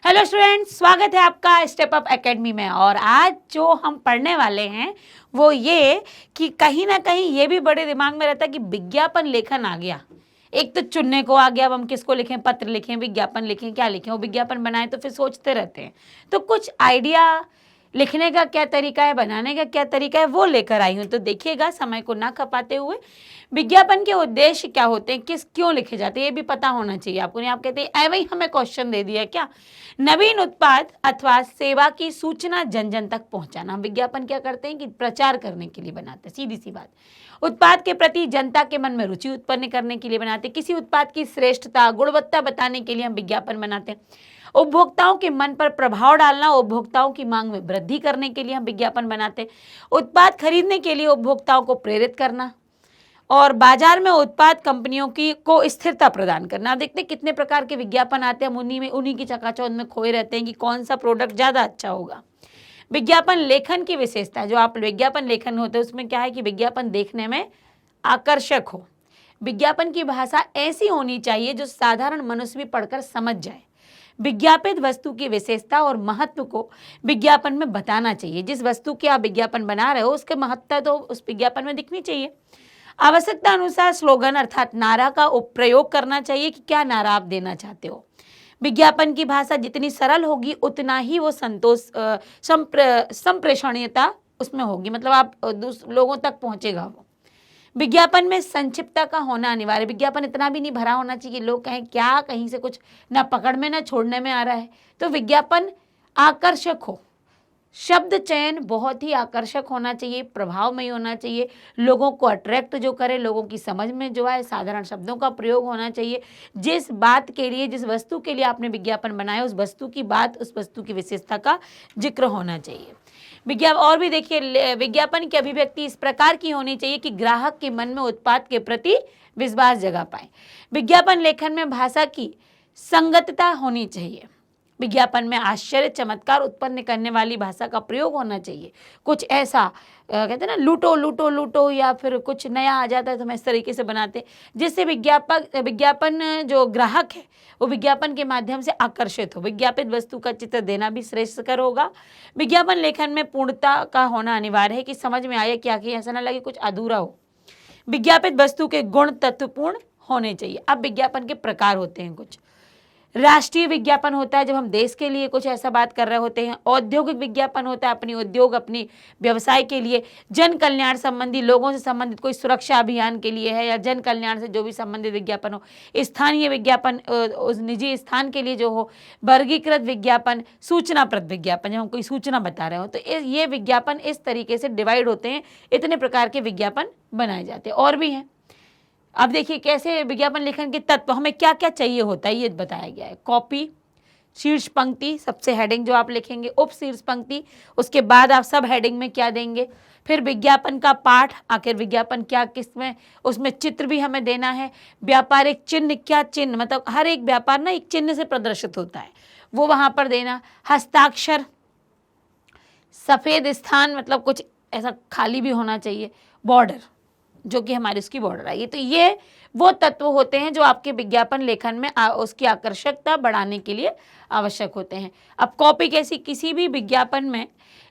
Hello students, स्वागत है आपका स्टेप अप एकेडमी में। और आज जो हम पढ़ने वाले हैं वो ये कि कहीं ना कहीं ये भी बड़े दिमाग में रहता है कि विज्ञापन लेखन आ गया। एक तो चुनने को आ गया, अब हम किसको लिखें, पत्र लिखें, विज्ञापन लिखें, क्या लिखें। वो विज्ञापन बनाए तो फिर सोचते रहते हैं। तो कुछ आइडिया लिखने का क्या तरीका है, बनाने का क्या तरीका है, वो लेकर आई हूँ। तो देखिएगा, समय को ना खपाते हुए। विज्ञापन के उद्देश्य क्या होते हैं, क्यों लिखे जाते हैं, ये भी पता होना चाहिए आपको। नहीं आप कहते हैं वही हमें क्वेश्चन दे दिया क्या। नवीन उत्पाद अथवा सेवा की सूचना जन जन तक पहुंचाना। हम विज्ञापन क्या करते हैं कि प्रचार करने के लिए बनाते हैं, सीधी सी बात। उत्पाद के प्रति जनता के मन में रुचि उत्पन्न करने के लिए बनाते हैं। किसी उत्पाद की श्रेष्ठता, गुणवत्ता बताने के लिए हम विज्ञापन बनाते हैं। उपभोक्ताओं के मन पर प्रभाव डालना, उपभोक्ताओं की मांग में वृद्धि करने के लिए हम विज्ञापन बनाते हैं। उत्पाद खरीदने के लिए उपभोक्ताओं को प्रेरित करना और बाजार में उत्पाद कंपनियों की को स्थिरता प्रदान करना। देखते हैं कितने प्रकार के विज्ञापन आते हैं, हम उन्हीं की चकाचौंध में खोए रहते हैं कि कौन सा प्रोडक्ट ज़्यादा अच्छा होगा। विज्ञापन लेखन की विशेषता, जो आप विज्ञापन लेखन होते हैं उसमें क्या है कि विज्ञापन देखने में आकर्षक हो। विज्ञापन की भाषा ऐसी होनी चाहिए जो साधारण मनुष्य भी पढ़कर समझ जाए। विज्ञापित वस्तु की विशेषता और महत्व को विज्ञापन में बताना चाहिए। जिस वस्तु के आप विज्ञापन बना रहे हो उसके महत्ता तो उस विज्ञापन में दिखनी चाहिए। आवश्यकता अनुसार स्लोगन अर्थात नारा का प्रयोग करना चाहिए कि क्या नारा आप देना चाहते हो। विज्ञापन की भाषा जितनी सरल होगी उतना ही वो संप्रेषणीयता उसमें होगी, मतलब आप लोगों तक पहुंचेगा वो। विज्ञापन में संक्षिप्तता का होना अनिवार्य। विज्ञापन इतना भी नहीं भरा होना चाहिए कि लोग कहें क्या कहीं से कुछ ना पकड़ में ना छोड़ने में आ रहा है। तो विज्ञापन आकर्षक हो, शब्द चयन बहुत ही आकर्षक होना चाहिए, प्रभावमयी होना चाहिए, लोगों को अट्रैक्ट जो करे, लोगों की समझ में जो आए, साधारण शब्दों का प्रयोग होना चाहिए। जिस बात के लिए, जिस वस्तु के लिए आपने विज्ञापन बनाया उस वस्तु की बात, उस वस्तु की विशेषता का जिक्र होना चाहिए। विज्ञापन और भी देखिए, विज्ञापन की अभिव्यक्ति इस प्रकार की होनी चाहिए कि ग्राहक के मन में उत्पाद के प्रति विश्वास जगा पाए। विज्ञापन लेखन में भाषा की संगतता होनी चाहिए। विज्ञापन में आश्चर्य, चमत्कार उत्पन्न करने वाली भाषा का प्रयोग होना चाहिए। कुछ ऐसा कहते हैं ना, लूटो लूटो लूटो, या फिर कुछ नया आ जाता है तो हम इस तरीके से बनाते हैं जिससे विज्ञापन जो ग्राहक है वो विज्ञापन के माध्यम से आकर्षित हो। विज्ञापित वस्तु का चित्र देना भी श्रेष्ठकर होगा। विज्ञापन लेखन में पूर्णता का होना अनिवार्य है कि समझ में आए क्या, कि ऐसा ना लगे कुछ अधूरा हो। विज्ञापित वस्तु के गुण तत्वपूर्ण होने चाहिए। अब विज्ञापन के प्रकार होते हैं कुछ। राष्ट्रीय विज्ञापन होता है जब हम देश के लिए कुछ ऐसा बात कर रहे होते हैं। औद्योगिक विज्ञापन होता है अपनी उद्योग, अपनी व्यवसाय के लिए। जन कल्याण संबंधी, लोगों से संबंधित कोई सुरक्षा अभियान के लिए है, या जन कल्याण से जो भी संबंधित विज्ञापन हो। स्थानीय विज्ञापन उस निजी स्थान के लिए जो हो। वर्गीकृत विज्ञापन, सूचनाप्रद विज्ञापन, जब हम कोई सूचना बता रहे हो तो ये विज्ञापन इस तरीके से डिवाइड होते हैं। इतने प्रकार के विज्ञापन बनाए जाते हैं, और भी हैं। अब देखिए कैसे विज्ञापन लेखन के तत्व, हमें क्या क्या चाहिए होता है ये बताया गया है। कॉपी, शीर्ष पंक्ति, सबसे हेडिंग जो आप लिखेंगे, उप शीर्ष पंक्ति, उसके बाद आप सब हेडिंग में क्या देंगे। फिर विज्ञापन का पाठ, आखिर विज्ञापन क्या किसमें, उसमें चित्र भी हमें देना है। व्यापारिक चिन्ह, क्या चिन्ह, मतलब हर एक व्यापार ना एक चिन्ह से प्रदर्शित होता है, वो वहाँ पर देना। हस्ताक्षर, सफ़ेद स्थान, मतलब कुछ ऐसा खाली भी होना चाहिए। बॉर्डर, जो कि हमारी उसकी बॉर्डर आई है। तो ये वो तत्व होते हैं जो आपके विज्ञापन लेखन में उसकी आकर्षकता बढ़ाने के लिए आवश्यक होते हैं। अब कॉपी कैसी, किसी भी विज्ञापन में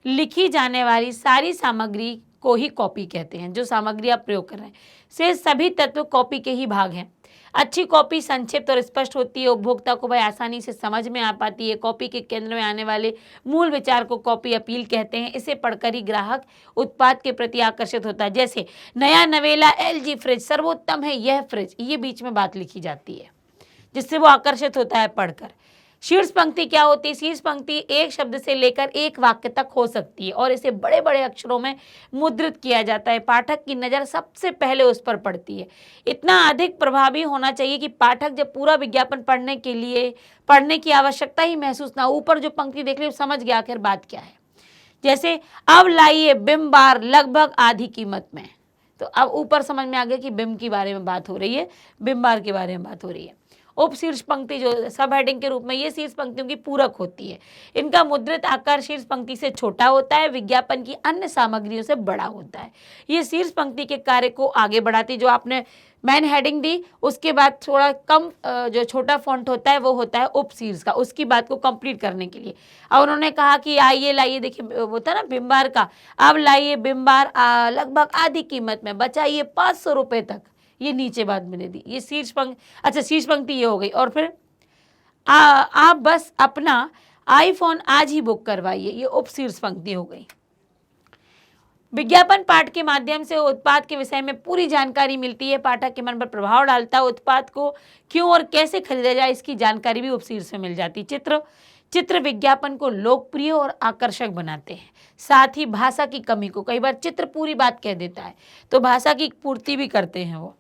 लिखी जाने वाली सारी सामग्री को ही कॉपी कहते हैं। जो सामग्री आप प्रयोग कर रहे हैं से सभी तत्व कॉपी के ही भाग हैं। अच्छी कॉपी संक्षिप्त और स्पष्ट होती है, उपभोक्ता को वह आसानी से समझ में आ पाती है। कॉपी के केंद्र में आने वाले मूल विचार को कॉपी अपील कहते हैं। इसे पढ़कर ही ग्राहक उत्पाद के प्रति आकर्षित होता है। जैसे नया नवेला LG फ्रिज सर्वोत्तम है, यह फ्रिज, ये बीच में बात लिखी जाती है जिससे वो आकर्षित होता है पढ़कर। शीर्ष पंक्ति क्या होती है, शीर्ष पंक्ति एक शब्द से लेकर एक वाक्य तक हो सकती है और इसे बड़े बड़े अक्षरों में मुद्रित किया जाता है। पाठक की नज़र सबसे पहले उस पर पड़ती है। इतना अधिक प्रभावी होना चाहिए कि पाठक जब पूरा विज्ञापन पढ़ने की आवश्यकता ही महसूस ना हो। ऊपर जो पंक्ति देख रही समझ गया आखिर बात क्या है। जैसे अब लाइए बिम बार लगभग आधी कीमत में, तो अब ऊपर समझ में आ गया कि बिम के बारे में बात हो रही है, बिम बार के बारे में बात हो रही है। उप शीर्ष पंक्ति जो सब हेडिंग के रूप में ये शीर्ष पंक्तियों की पूरक होती है। इनका मुद्रित आकार शीर्ष पंक्ति से छोटा होता है, विज्ञापन की अन्य सामग्रियों से बड़ा होता है। ये शीर्ष पंक्ति के कार्य को आगे बढ़ाती, जो आपने मैन हेडिंग दी उसके बाद थोड़ा कम जो छोटा फॉन्ट होता है वो होता है उप शीर्ष का, उसकी बात को कंप्लीट करने के लिए। और उन्होंने कहा कि आइए लाइए, देखिए वो था ना बिम्बार का, अब लाइए बिम्बार लगभग आधी कीमत में, बचाइए 500 रुपये तक, ये नीचे बात मैंने दी। ये शीर्ष पंक्ति, अच्छा शीर्ष पंक्ति ये हो गई। और फिर आप बस अपना आईफोन आज ही बुक करवाइए, ये उप शीर्ष पंक्ति हो गई। विज्ञापन पाठ के माध्यम से उत्पाद के विषय में पूरी जानकारी मिलती है, पाठक के मन पर प्रभाव डालता है, उत्पाद को क्यों और कैसे खरीदा जाए इसकी जानकारी भी उपशीर्ष में मिल जाती है। चित्र विज्ञापन को लोकप्रिय और आकर्षक बनाते हैं, साथ ही भाषा की कमी को, कई बार चित्र पूरी बात कह देता है तो भाषा की पूर्ति भी करते हैं वो।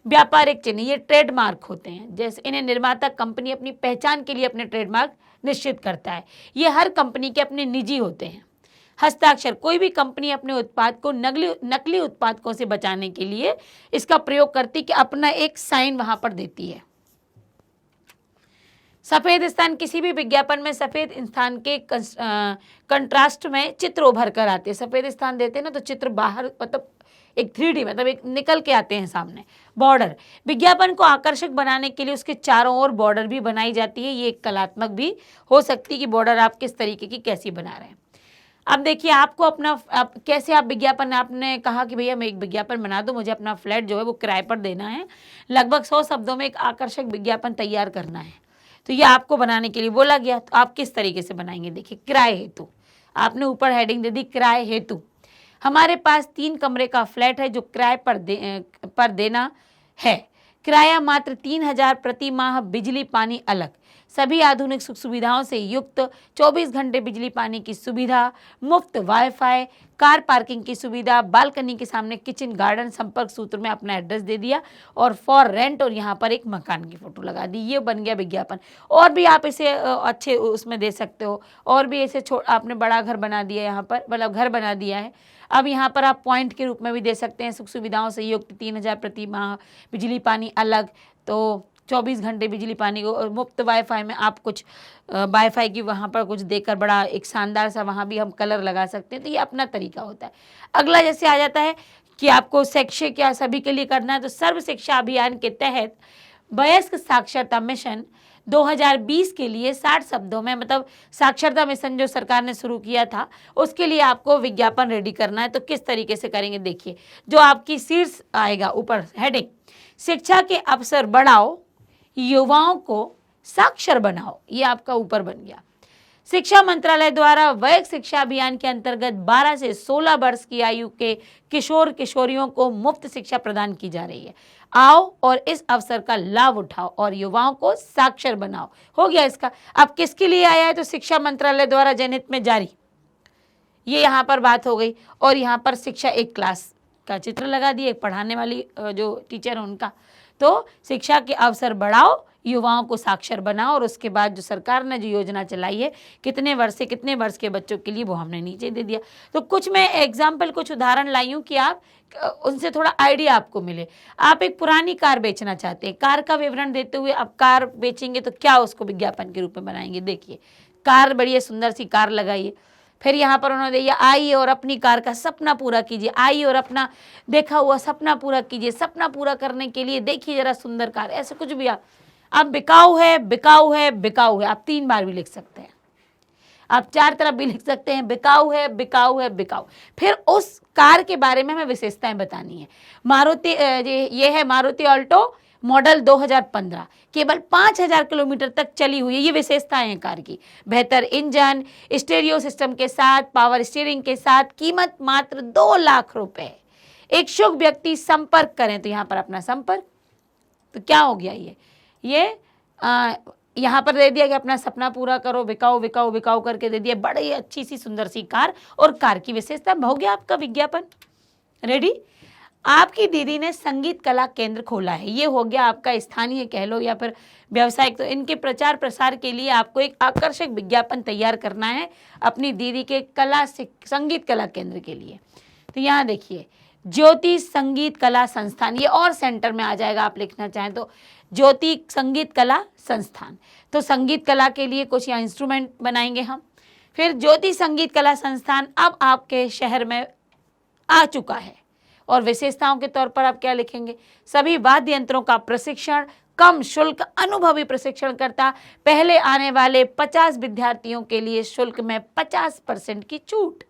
व्यापारिक चिन्ह, ये ट्रेडमार्क होते हैं, जैसे इन्हें निर्माता कंपनी अपनी पहचान के लिए अपने ट्रेडमार्क निश्चित करता है, ये हर कंपनी के अपने निजी होते हैं। हस्ताक्षर, कोई भी कंपनी अपने उत्पाद को नकली उत्पादों से बचाने के लिए इसका प्रयोग करती कि अपना एक साइन वहां पर देती है। सफेद स्थान, किसी भी विज्ञापन में सफेद स्थान के कंट्रास्ट में चित्र उभर कर आते हैं। सफेद स्थान देते हैं ना तो चित्र बाहर, मतलब एक 3D, मतलब एक निकल के आते हैं सामने। बॉर्डर, विज्ञापन को आकर्षक बनाने के लिए उसके चारों ओर बॉर्डर भी बनाई जाती है, ये एक कलात्मक भी हो सकती है कि बॉर्डर आप किस तरीके की कैसी बना रहे हैं। अब देखिए आपको अपना कैसे आप विज्ञापन, आपने कहा कि भैया मैं एक विज्ञापन बना दो, मुझे अपना फ्लैट जो है वो किराए पर देना है, लगभग 100 शब्दों में एक आकर्षक विज्ञापन तैयार करना है, तो ये आपको बनाने के लिए बोला गया। तो आप किस तरीके से बनाएंगे, देखिए किराए हेतु, आपने ऊपर हेडिंग दे दी किराए हेतु। हमारे पास 3 कमरे का फ्लैट है जो किराए पर देना है, किराया मात्र 3000 प्रति माह, बिजली पानी अलग, सभी आधुनिक सुख सुविधाओं से युक्त 24 घंटे बिजली पानी की सुविधा, मुफ्त वाईफाई, कार पार्किंग की सुविधा, बालकनी के सामने किचन गार्डन, संपर्क सूत्र में अपना एड्रेस दे दिया और फॉर रेंट, और यहाँ पर एक मकान की फोटो लगा दी, ये बन गया विज्ञापन। और भी आप इसे अच्छे उसमें दे सकते हो, और भी ऐसे आपने बड़ा घर बना दिया, यहाँ पर मतलब घर बना दिया है। अब यहाँ पर आप पॉइंट के रूप में भी दे सकते हैं, सुख सुविधाओं से युक्त 3000 प्रति माह, बिजली पानी अलग, तो 24 घंटे बिजली पानी को, और मुफ्त वाईफाई में आप कुछ वाईफाई की वहाँ पर कुछ देकर बड़ा एक शानदार सा वहाँ भी हम कलर लगा सकते हैं, तो ये अपना तरीका होता है। अगला जैसे आ जाता है कि आपको शैक्षिक क्या सभी के लिए करना है, तो सर्व शिक्षा अभियान के तहत वयस्क साक्षरता मिशन 2020 के लिए 60 शब्दों में, मतलब साक्षरता मिशन जो सरकार ने शुरू किया था उसके लिए आपको विज्ञापन रेडी करना है। तो किस तरीके से करेंगे, देखिए जो आपकी शीर्ष आएगा ऊपर हेडिंग, शिक्षा के अवसर बढ़ाओ, युवाओं को साक्षर बनाओ, ये आपका ऊपर बन गया। शिक्षा मंत्रालय द्वारा वैयक शिक्षा अभियान के अंतर्गत 12 से 16 वर्ष की आयु के किशोर किशोरियों को मुफ्त शिक्षा प्रदान की जा रही है। आओ और इस अवसर का लाभ उठाओ और युवाओं को साक्षर बनाओ। हो गया इसका। अब किसके लिए आया है, तो शिक्षा मंत्रालय द्वारा जनहित में जारी, ये यहाँ पर बात हो गई। और यहाँ पर शिक्षा एक क्लास का चित्र लगा दिए, एक पढ़ाने वाली जो टीचर है उनका। तो शिक्षा के अवसर बढ़ाओ, युवाओं को साक्षर बनाओ, और उसके बाद जो सरकार ने जो योजना चलाई है कितने वर्ष से कितने वर्ष के बच्चों के लिए, वो हमने नीचे दे दिया। तो कुछ मैं एग्जाम्पल, कुछ उदाहरण लाई हूँ कि आप उनसे थोड़ा आइडिया आपको मिले। आप एक पुरानी कार बेचना चाहते हैं, कार का विवरण देते हुए आप कार बेचेंगे तो क्या उसको विज्ञापन के रूप में बनाएंगे। देखिए कार, बढ़िया सुंदर सी कार लगाइए, फिर यहाँ पर उन्होंने दिया आइए और अपनी कार का सपना पूरा कीजिए, आइए और अपना देखा हुआ सपना पूरा कीजिए, सपना पूरा करने के लिए देखिए जरा सुंदर कार, ऐसे कुछ भी आप बिकाऊ है, बिकाऊ है, बिकाऊ है, आप 3 बार भी लिख सकते हैं, आप 4 तरफ भी लिख सकते हैं, बिकाऊ है, बिकाऊ है, बिकाऊ। फिर उस कार के बारे में हमें विशेषताएं बतानी है। मारुति, ये है मारुति ऑल्टो मॉडल 2015, केवल 5000 किलोमीटर तक चली हुई है, ये विशेषताएं हैं कार की। बेहतर इंजन, स्टीरियो सिस्टम के साथ, पावर स्टीयरिंग के साथ, कीमत मात्र 2 लाख रुपए। इच्छुक व्यक्ति संपर्क करें, तो यहाँ पर अपना संपर्क, तो क्या हो गया ये यहाँ पर दे दिया कि अपना सपना पूरा करो, बिकाओ बिकाओ बिकाओ करके दे दिया, बड़ी अच्छी सी सुंदर सी कार और कार की विशेषता। हो गया आपका विज्ञापन रेडी। आपकी दीदी ने संगीत कला केंद्र खोला है, ये हो गया आपका स्थानीय कह लो या फिर व्यावसायिक। तो इनके प्रचार प्रसार के लिए आपको एक आकर्षक विज्ञापन तैयार करना है अपनी दीदी के संगीत कला केंद्र के लिए। तो यहाँ देखिए ज्योति संगीत कला संस्थान, ये और सेंटर में आ जाएगा आप लिखना चाहें तो, ज्योति संगीत कला संस्थान। तो संगीत कला के लिए कुछ यहाँ इंस्ट्रूमेंट बनाएंगे हम। फिर ज्योति संगीत कला संस्थान अब आपके शहर में आ चुका है, और विशेषताओं के तौर पर आप क्या लिखेंगे? सभी वाद्य यंत्रों का प्रशिक्षण, कम शुल्क, अनुभवी प्रशिक्षणकर्ता, पहले आने वाले 50 विद्यार्थियों के लिए शुल्क में 50% की छूट,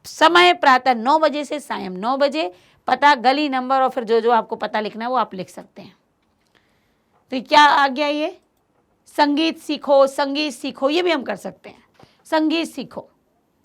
समय प्रातः 9 बजे से सायं 9 बजे, पता, गली, नंबर और फिर जो जो आपको पता लिखना है वो आप लिख सकते हैं। तो क्या आ गया ये? संगीत सीखो, संगीत सीखो, ये भी हम कर सकते हैं। संगीत सीखो,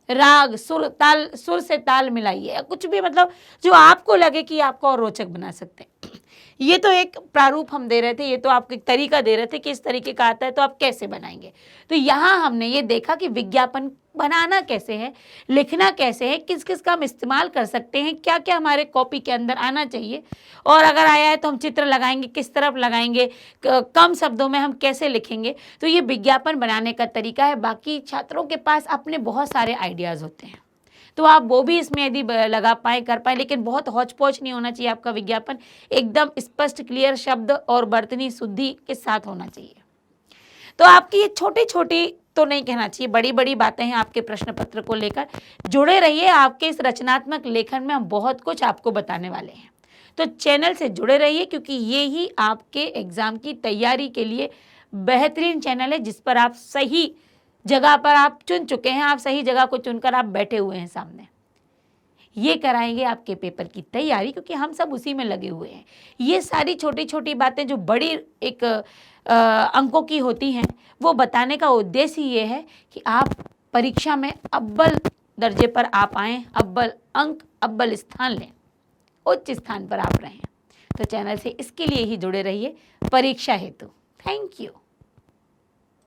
राग, सुर, ताल, सुर से ताल मिलाइए, कुछ भी, मतलब जो आपको लगे कि आपको और रोचक बना सकते हैं। ये तो एक प्रारूप हम दे रहे थे, ये तो आपको एक तरीका दे रहे थे कि इस तरीके का आता है तो आप कैसे बनाएंगे। तो यहाँ हमने ये देखा कि विज्ञापन बनाना कैसे है, लिखना कैसे है, किस किस का हम इस्तेमाल कर सकते हैं, क्या क्या हमारे कॉपी के अंदर आना चाहिए, और अगर आया है तो हम चित्र लगाएंगे, किस तरफ लगाएंगे, कम शब्दों में हम कैसे लिखेंगे। तो ये विज्ञापन बनाने का तरीका है। बाकी छात्रों के पास अपने बहुत सारे आइडियाज़ होते हैं, तो आप वो भी इसमें यदि लगा पाए, कर पाए, लेकिन बहुत हौच पौच नहीं होना चाहिए आपका विज्ञापन, एकदम स्पष्ट, क्लियर शब्द और वर्तनी शुद्धि के साथ होना चाहिए। तो आपकी ये छोटी छोटी तो नहीं कहना चाहिए, बड़ी बड़ी बातें हैं आपके प्रश्न पत्र को लेकर। जुड़े रहिए, आपके इस रचनात्मक लेखन में हम बहुत कुछ आपको बताने वाले हैं। तो चैनल से जुड़े रहिए, क्योंकि ये ही आपके एग्ज़ाम की तैयारी के लिए बेहतरीन चैनल है, जिस पर आप सही जगह पर आप चुन चुके हैं, आप सही जगह को चुनकर आप बैठे हुए हैं सामने। ये कराएंगे आपके पेपर की तैयारी, क्योंकि हम सब उसी में लगे हुए हैं। ये सारी छोटी छोटी बातें जो बड़ी एक अंकों की होती हैं, वो बताने का उद्देश्य ये है कि आप परीक्षा में अव्वल दर्जे पर आप आएँ, अव्वल अंक, अव्वल स्थान लें, उच्च स्थान पर आप रहें। तो चैनल से इसके लिए ही जुड़े रहिए परीक्षा हेतु। Thank you.